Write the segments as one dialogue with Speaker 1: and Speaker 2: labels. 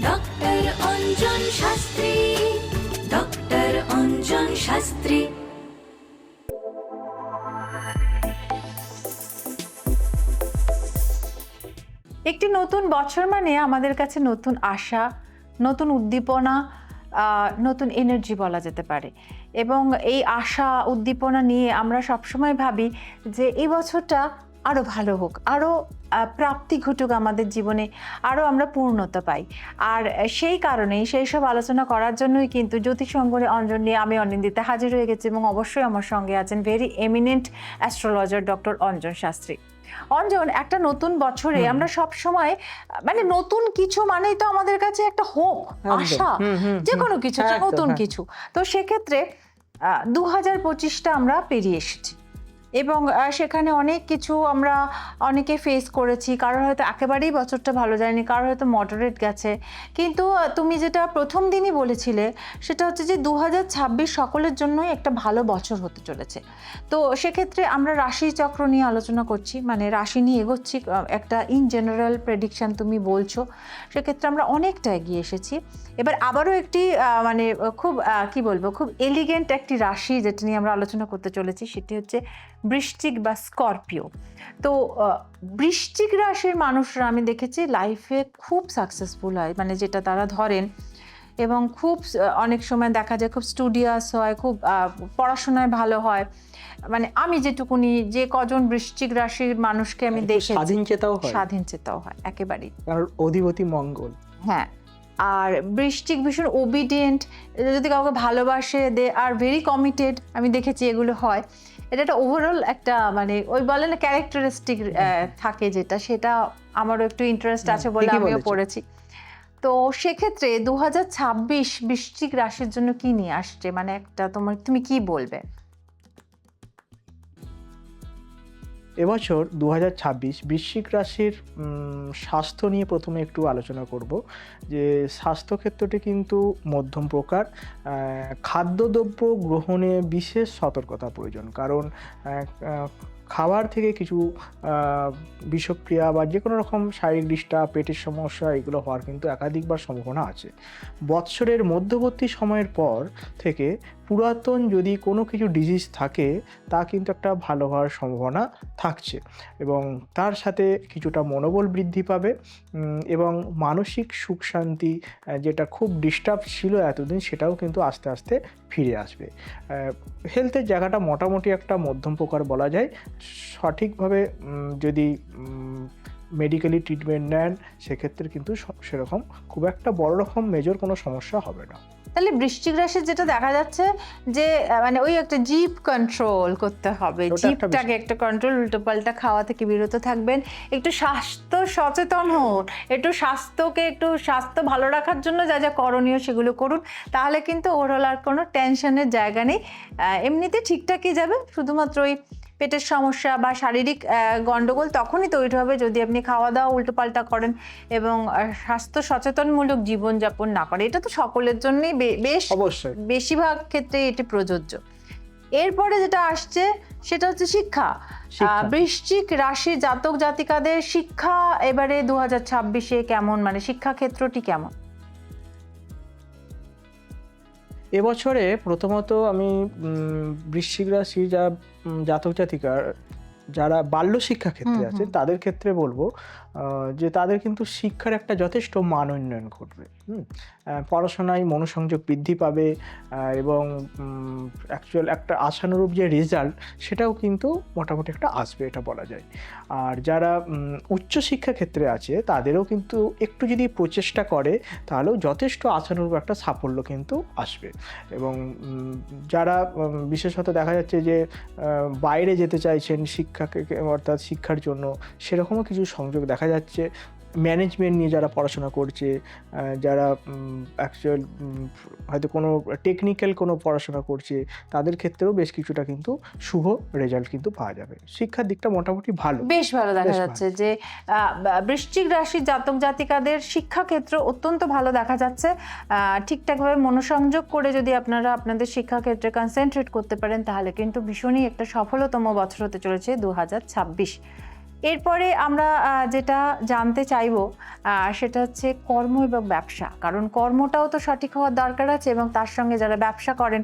Speaker 1: Doctor Anjan Shastri, doctor Anjan Shastri.
Speaker 2: একটি নতুন বছর মানে আমাদের কাছে নতুন আশা, নতুন উদ্দীপনা, নতুন এনার্জি বলা যেতে পারে। এবং এই আশা উদ্দীপনা নিয়ে আমরা সবসময় ভাবি যে এই বছরটা আরও ভালো হোক, আরও প্রাপ্তি ঘটুক আমাদের জীবনে, আরও আমরা পূর্ণতা পাই। আর সেই কারণেই সেই সব আলোচনা করার জন্যই কিন্তু জ্যোতিষঙ্গরে অঞ্জন নিয়ে আমি অনিন্দিতা হাজির হয়ে গেছি, এবং অবশ্যই আমার সঙ্গে আছেন very eminent astrologer doctor Anjan Shastri. Anjan, একটা নতুন বছরে আমরা সব সময় মানে নতুন কিছু মানেই তো আমাদের কাছে একটা হোপ, আশা, যে কোনো কিছু নতুন কিছু। তো সেক্ষেত্রে 2025টা আমরা পেরিয়ে এসেছি, এবং সেখানে অনেক কিছু আমরা অনেকে ফেস করেছি। কারোর হয়তো একেবারেই বছরটা ভালো যায়নি, কারোর হয়তো মডারেট গেছে। কিন্তু তুমি যেটা প্রথম দিনই বলেছিলে সেটা হচ্ছে যে 2026 সকলের জন্যই একটা ভালো বছর হতে চলেছে। তো সেক্ষেত্রে আমরা রাশি চক্র নিয়ে আলোচনা করছি, মানে রাশি নিয়ে এগোচ্ছি, একটা ইন জেনারেল প্রেডিকশন তুমি বলছো। সেক্ষেত্রে আমরা অনেকটা এগিয়ে এসেছি। এবার আবারও একটি মানে খুব কি বলবো, খুব এলিগেন্ট একটি রাশি যেটা নিয়ে আমরা আলোচনা করতে চলেছি, সেটি হচ্ছে বৃশ্চিক বা স্করপিও। তো বৃশ্চিক রাশির মানুষরা আমি দেখেছি লাইফে খুব সাকসেসফুল হয়, মানে যেটা তারা ধরেন, এবং খুব অনেক সময় দেখা যায় খুব স্টুডিয়াস হয়, খুব পড়াশোনায় ভালো হয়। মানে আমি যেটুকুনি যে কজন বৃশ্চিক রাশির মানুষকে আমি দেখেছি, স্বাধীন চেতাও হয় একেবারেই,
Speaker 3: কারণ অধিপতি মঙ্গল।
Speaker 2: হ্যাঁ। আর বৃশ্চিক ভীষণ ওবিডিয়েন্ট, যদি কাউকে ভালোবাসে, দে আর ভেরি কমিটেড, আমি দেখেছি এগুলো হয়। এটা একটা ওভারঅল একটা মানে ওই বলে না ক্যারেক্টারিস্টিক থাকে, যেটা সেটা আমারও একটু ইন্টারেস্ট আছে বলে আমিও পড়েছি। তো সেক্ষেত্রে 2026 বৃশ্চিক রাশির জন্য কি নিয়ে আসছে, মানে একটা তুমি কি বলবে?
Speaker 3: এবছর 2026 বৃশ্চিক রাশির স্বাস্থ্য নিয়ে প্রথমে একটু আলোচনা করব। যে স্বাস্থ্য ক্ষেত্রটি কিন্তু মধ্যম প্রকার। খাদ্যদ্রব্য গ্রহণে বিশেষ সতর্কতা প্রয়োজন, কারণ খাবার থেকে কিছু বিষক্রিয়া বা যে কোনো রকম শারীরিক ডিস্টার্ব, পেটের সমস্যা, এগুলো হওয়ার কিন্তু একাধিকবার সম্ভাবনা আছে। বৎসরের মধ্যবর্তী সময়ের পর থেকে পুরাতন যদি কোনো কিছু ডিজিজ থাকে তা কিন্তু একটা ভালো হওয়ার সম্ভাবনা থাকছে, এবং তার সাথে কিছুটা মনোবল বৃদ্ধি পাবে, এবং মানসিক সুখ শান্তি যেটা খুব ডিস্টার্ব ছিল এতদিন, সেটাও কিন্তু আস্তে আস্তে ফিরে আসবে। হেলথের জায়গাটা মোটামুটি একটা মধ্যম প্রকার বলা যায়। সঠিকভাবে যদি মেডিকেলি ট্রিটমেন্ট নেন সেক্ষেত্রে কিন্তু সেরকম খুব একটা বড় রকম মেজর কোনো সমস্যা হবে না।
Speaker 2: তাহলে বৃশ্চিক রাশির যেটা দেখা যাচ্ছে যে মানে ওই একটা জিভ কন্ট্রোল করতে হবে, জিভটাকে একটা কন্ট্রোল, উল্টোপাল্টা খাওয়া থেকে বিরত থাকবেন, একটু স্বাস্থ্য সচেতন হন, একটু স্বাস্থ্য ভালো রাখার জন্য যা যা করণীয় সেগুলো করুন, তাহলে কিন্তু ওভারঅল আর কোনো টেনশনের জায়গা নেই। এমনিতে ঠিকঠাকই যাবে, শুধুমাত্র ওই পেটের সমস্যা বা শারীরিক গন্ডগোল তখনই তৈরি হবে যদি আপনি খাওয়া দাওয়া উল্টোপাল্টা করেন এবং স্বাস্থ্য সচেতনমূলক জীবনযাপন না করে। এটা তো সকলের জন্যই বেশিরভাগ ক্ষেত্রে এটি প্রযোজ্য। এরপরে যেটা আসছে সেটা হচ্ছে শিক্ষা। বৃশ্চিক রাশির জাতক জাতিকাদের শিক্ষা এবারে 2026-এ কেমন, মানে শিক্ষা ক্ষেত্রটি কেমন?
Speaker 3: এবছরে প্রথমত আমি বৃশ্চিক রাশি জাতক জাতিকার যারা বাল্য শিক্ষা ক্ষেত্রে আছে তাদের ক্ষেত্রে বলবো যে তাদের কিন্তু শিক্ষার একটা যথেষ্ট মান উন্নয়ন ঘটবে। পড়াশোনায় মনোসংযোগ বৃদ্ধি পাবে, এবং অ্যাকচুয়াল একটা আশানুরূপ যে রেজাল্ট সেটাও কিন্তু মোটামুটি একটা আসবে, এটা বলা যায়। আর যারা উচ্চশিক্ষা ক্ষেত্রে আছে তাদেরও কিন্তু একটু যদি প্রচেষ্টা করে তাহলেও যথেষ্ট আশানুরূপ একটা সাফল্য কিন্তু আসবে। এবং যারা বিশেষত দেখা যাচ্ছে যে বাইরে যেতে চাইছেন অর্থাৎ শিক্ষার জন্য, সেরকমও কিছু সংযোগ দেখা যাচ্ছে। ম্যানেজমেন্ট নিয়ে যারা পড়াশোনা করছে, যারা অ্যাকচুয়াল হয়তো কোনো টেকনিক্যাল কোনো পড়াশোনা করছে, তাদের ক্ষেত্রেও বেশ কিছুটা কিন্তু শুভ রেজাল্ট কিন্তু পাওয়া যাবে। শিক্ষার দিকটা মোটামুটি বেশ ভালো দেখা যাচ্ছে
Speaker 2: যে বৃশ্চিক রাশির জাতক জাতিকাদের শিক্ষাক্ষেত্র অত্যন্ত ভালো দেখা যাচ্ছে। ঠিকঠাকভাবে মনোসংযোগ করে যদি আপনারা আপনাদের শিক্ষাক্ষেত্রে কনসেন্ট্রেট করতে পারেন তাহলে কিন্তু ভীষণই একটা সফলতম বছর হতে চলেছে 2026। এরপরে আমরা যেটা জানতে চাইবো সেটা হচ্ছে কর্ম এবং ব্যবসা, কারণ কর্মটাও তো সঠিক হওয়ার দরকার আছে এবং তার সঙ্গে যারা ব্যবসা করেন,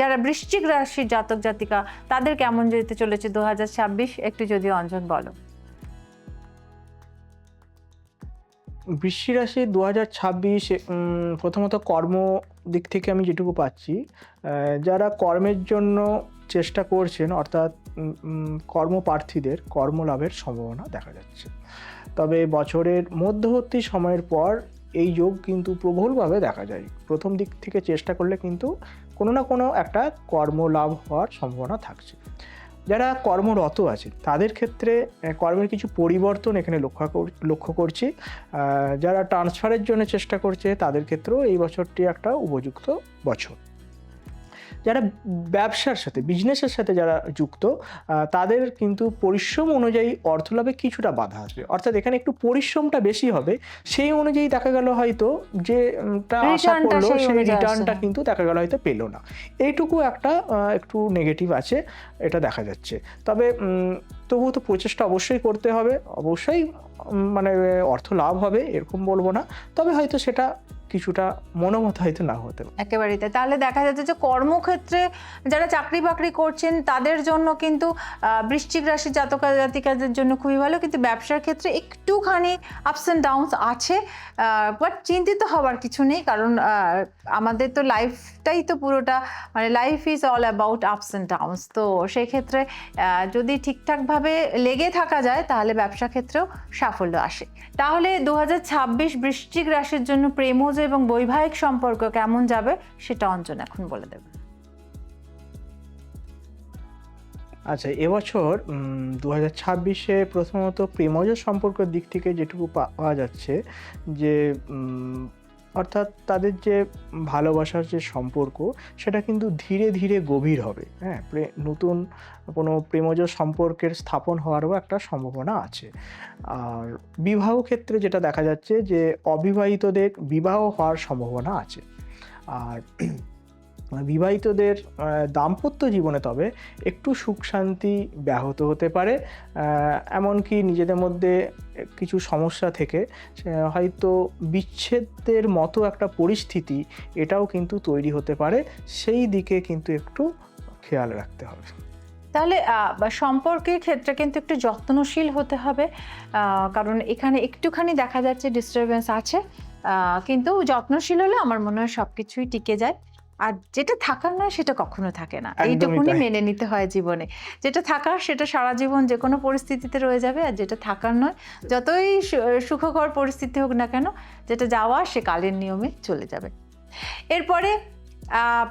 Speaker 2: যারা বৃশ্চিক রাশির জাতক জাতিকা, তাদের কেমন যেতে চলেছে 2026, একটু যদি অঞ্জন বলো।
Speaker 3: বৃশ্চিক রাশি 2026 প্রথমত কর্ম দিক থেকে আমি যেটুকু পাচ্ছি, যারা কর্মের জন্য চেষ্টা করছেন অর্থাৎ কর্মপ্রার্থীদের কর্মলাভের সম্ভাবনা দেখা যাচ্ছে। তবে বছরের মধ্যবর্তী সময়ের পর এই যোগ কিন্তু প্রবলভাবে দেখা যায়। প্রথম দিক থেকে চেষ্টা করলে কিন্তু কোনো না কোনো একটা কর্মলাভ হওয়ার সম্ভাবনা থাকছে। যারা কর্মরত আছে তাদের ক্ষেত্রে কর্মের কিছু পরিবর্তন এখানে লক্ষ্য করছি। যারা ট্রান্সফারের জন্য চেষ্টা করছে তাদের ক্ষেত্রেও এই বছরটি একটা উপযুক্ত বছর। যারা ব্যবসার সাথে বিজনেসের সাথে যারা যুক্ত তাদের কিন্তু পরিশ্রম অনুযায়ী অর্থলাভে কিছুটা বাধা আসবে, অর্থাৎ এখানে একটু পরিশ্রমটা বেশি হবে, সেই অনুযায়ী দেখা গেল হয়তো যেটা আশা করলো সেই রিটার্নটা কিন্তু দেখা গেল হয়তো পেলো না। এইটুকু একটা একটু নেগেটিভ আছে, এটা দেখা যাচ্ছে। তবে তবুও তো প্রচেষ্টা অবশ্যই করতে হবে, অবশ্যই মানে অর্থ লাভ হবে এরকম বলবো না, তবে হয়তো সেটা কিছুটা মনোমত হয়তো না হতে পারে।
Speaker 2: একেবারেই তাই। তাহলে দেখা যাচ্ছে যে কর্মক্ষেত্রে যারা চাকরি বাকরি করছেন তাদের জন্য কিন্তু বৃশ্চিক রাশির জাতক জাতিকাদের জন্য খুবই ভালো, কিন্তু ব্যবসার ক্ষেত্রে একটুখানি আপস অ্যান্ড ডাউনস আছে, বাট চিন্তিত হওয়ার কিছু নেই, কারণ আমাদের তো লাইফটাই তো পুরোটা মানে life is all about ups and downs. তো সেই ক্ষেত্রে যদি ঠিকঠাকভাবে লেগে থাকা যায় তাহলে ব্যবসা ক্ষেত্রেও সাফল্য আসে। তাহলে 2026 বৃশ্চিক রাশির জন্য প্রেমজ এবং বৈবাহিক সম্পর্ক কেমন যাবে সেটা অঞ্জন এখন বলে দেবে।
Speaker 3: আচ্ছা, এবছর 2026-এ প্রথমত প্রেমজ সম্পর্কের দিক থেকে যেটুকু পাওয়া যাচ্ছে যে অর্থাৎ তাদের যে ভালোবাসার যে সম্পর্ক সেটা কিন্তু ধীরে ধীরে গভীর হবে। হ্যাঁ, নতুন কোনো প্রেমজ সম্পর্কের স্থাপন হওয়ারও একটা সম্ভাবনা আছে। আর বিবাহ ক্ষেত্রে যেটা দেখা যাচ্ছে যে অবিবাহিতদের বিবাহ হওয়ার সম্ভাবনা আছে। আর বিবাহিতদের দাম্পত্য জীবনে তবে একটু সুখ শান্তি ব্যাহত হতে পারে, এমনকি নিজেদের মধ্যে কিছু সমস্যা থেকে হয়তো বিচ্ছেদের মতো একটা পরিস্থিতি এটাও কিন্তু তৈরি হতে পারে, সেই দিকে কিন্তু একটু খেয়াল রাখতে হবে।
Speaker 2: তাহলে সম্পর্কের ক্ষেত্রে কিন্তু একটু যত্নশীল হতে হবে, কারণ এখানে একটুখানি দেখা যাচ্ছে ডিস্টারবেন্স আছে, কিন্তু যত্নশীল হলে আমার মনে হয় সবকিছুই টিকে যায়। আর যেটা থাকার নয় সেটা কখনো থাকে না, এইটুকুনি মেনে নিতে হয় জীবনে। যেটা থাকার সেটা সারা জীবন যে কোনো পরিস্থিতিতে রয়ে যাবে, আর যেটা থাকার নয় যতই সুখকর পরিস্থিতি হোক না কেন, যেটা যাওয়া সে কালের নিয়মে চলে যাবে। এরপরে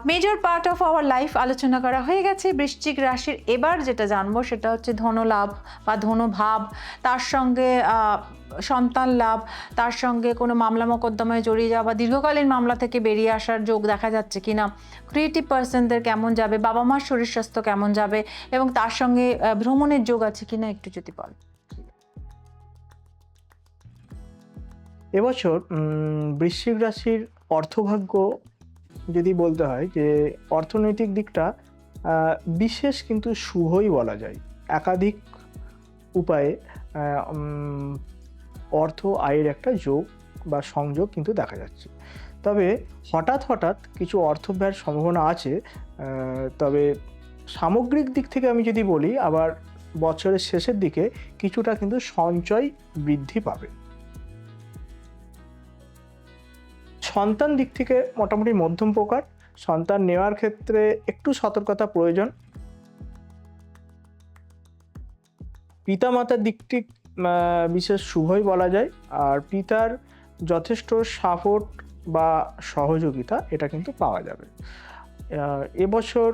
Speaker 2: major part of our life আলোচনা করা হয়ে গেছে। বৃশ্চিক রাশির এবার যেটা জানবো সেটা হচ্ছে ধনলাভ বা ধনভাব, তার সঙ্গে সন্তান লাভ, তার সঙ্গে কোনো মামলা মোকদ্দমায় জড়িয়ে যাওয়া বা দীর্ঘকালীন মামলা থেকে বেরিয়ে আসার যোগ দেখা যাচ্ছে কিনা, ক্রিয়েটিভ পার্সনদের কেমন যাবে, বাবা মার শরীর স্বাস্থ্য কেমন যাবে, এবং তার সঙ্গে ভ্রমণের যোগ আছে কিনা একটু যদি বল।
Speaker 3: এবছর বৃশ্চিক রাশির অর্থভাগ্য যদি বলতে হয় যে অর্থনৈতিক দিকটা বিশেষ কিন্তু শুভই বলা যায়। একাধিক উপায়ে অর্থ আয়ের একটা যোগ বা সংযোগ কিন্তু দেখা যাচ্ছে। তবে হঠাৎ কিছু অর্থ ব্যয়ের সম্ভাবনা আছে, তবে সামগ্রিক দিক থেকে আমি যদি বলি আবার বছরের শেষের দিকে কিছুটা কিন্তু সঞ্চয় বৃদ্ধি পাবে। সন্তান দিক থেকে মোটামুটি মধ্যম প্রকার, সন্তান নেওয়ার ক্ষেত্রে একটু সতর্কতা প্রয়োজন। পিতামাতার দিকটি বিশেষ শুভই বলা যায়, আর পিতার যথেষ্ট সাপোর্ট বা সহযোগিতা এটা কিন্তু পাওয়া যাবে। এবছর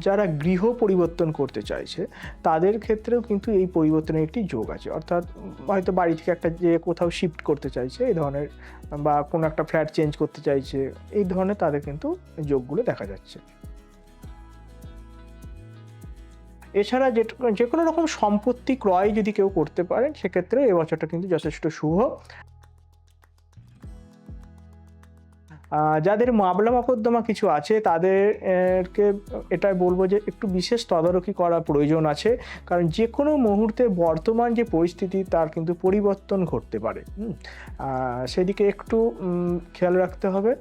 Speaker 3: যারা গৃহ পরিবর্তন করতে চাইছে তাদের ক্ষেত্রেও কিন্তু এই পরিবর্তনের একটি যোগ আছে, অর্থাৎ হয়তো বাড়ি থেকে একটা যে কোথাও শিফট করতে চাইছে এই ধরনের, বা কোনো একটা ফ্ল্যাট চেঞ্জ করতে চাইছে, এই ধরনের তাদের কিন্তু যোগগুলো দেখা যাচ্ছে। এছাড়া যে কোনো রকম সম্পত্তি ক্রয় যদি কেউ করতে পারে সেক্ষেত্রে এবছরটা কিন্তু যথেষ্ট শুভ। যাদের মামলা মকদ্দমা কিছু আছে তাদেরকে এটাই বলবো যে একটু বিশেষ তদারকি করা প্রয়োজন আছে, কারণ যে কোনো মুহূর্তে বর্তমান যে পরিস্থিতি তার কিন্তু পরিবর্তন ঘটতে পারে। সেদিকে একটু খেয়াল রাখতে হবে।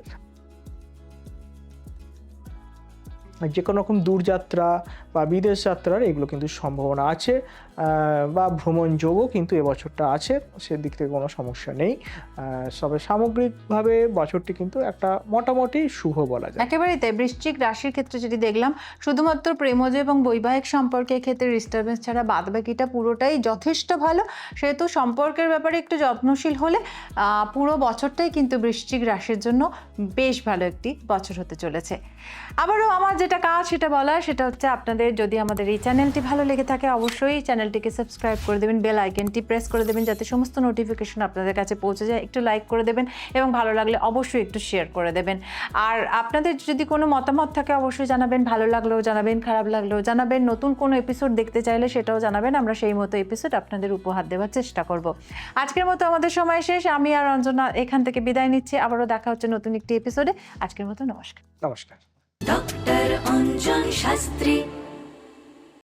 Speaker 3: যে কোনো রকম দূরযাত্রা বা বিদেশ যাত্রার এগুলো কিন্তু সম্ভাবনা আছে, বা ভ্রমণযোগও কিন্তু এবছরটা আছে, সেদিক থেকে কোনো সমস্যা নেই। তবে সামগ্রিকভাবে বছরটি কিন্তু একটা মোটামুটি শুভ বলা যায়।
Speaker 2: একেবারেই তাই। বৃশ্চিক রাশির ক্ষেত্রে যদি দেখলাম, শুধুমাত্র প্রেমজ এবং বৈবাহিক সম্পর্কের ক্ষেত্রে ডিস্টারবেন্স ছাড়া বাদবাকিটা পুরোটাই যথেষ্ট ভালো। সেহেতু সম্পর্কের ব্যাপারে একটু যত্নশীল হলে পুরো বছরটাই কিন্তু বৃশ্চিক রাশির জন্য বেশ ভালো একটি বছর হতে চলেছে। আবারও আমার যেটা কাজ সেটা বলা, সেটা হচ্ছে আপনাদের যদি আমাদের এই চ্যানেলটি ভালো লেগে থাকে অবশ্যই চ্যানেলটিকে সাবস্ক্রাইব করে দেবেন, বেল আইকনটি প্রেস করে দেবেন যাতে সমস্ত নোটিফিকেশন আপনাদের কাছে পৌঁছে যায়। একটু লাইক করে দেবেন এবং ভালো লাগলে অবশ্যই একটু শেয়ার করে দেবেন। আর আপনাদের যদি কোনো মতামত থাকে অবশ্যই জানাবেন, ভালো লাগলেও জানাবেন, খারাপ লাগলেও জানাবেন, নতুন কোনো এপিসোড দেখতে চাইলে সেটাও জানাবেন, আমরা সেই মতো এপিসোড আপনাদের উপহার দেওয়ার চেষ্টা করব। আজকের মতো আমাদের সময় শেষ, আমি আর অঞ্জনা এখান থেকে বিদায় নিচ্ছি। আবারও দেখা হচ্ছে নতুন একটি এপিসোডে। আজকের মতো নমস্কার।
Speaker 3: নমস্কার।
Speaker 1: ডক্টর অঞ্জন শাস্ত্রী।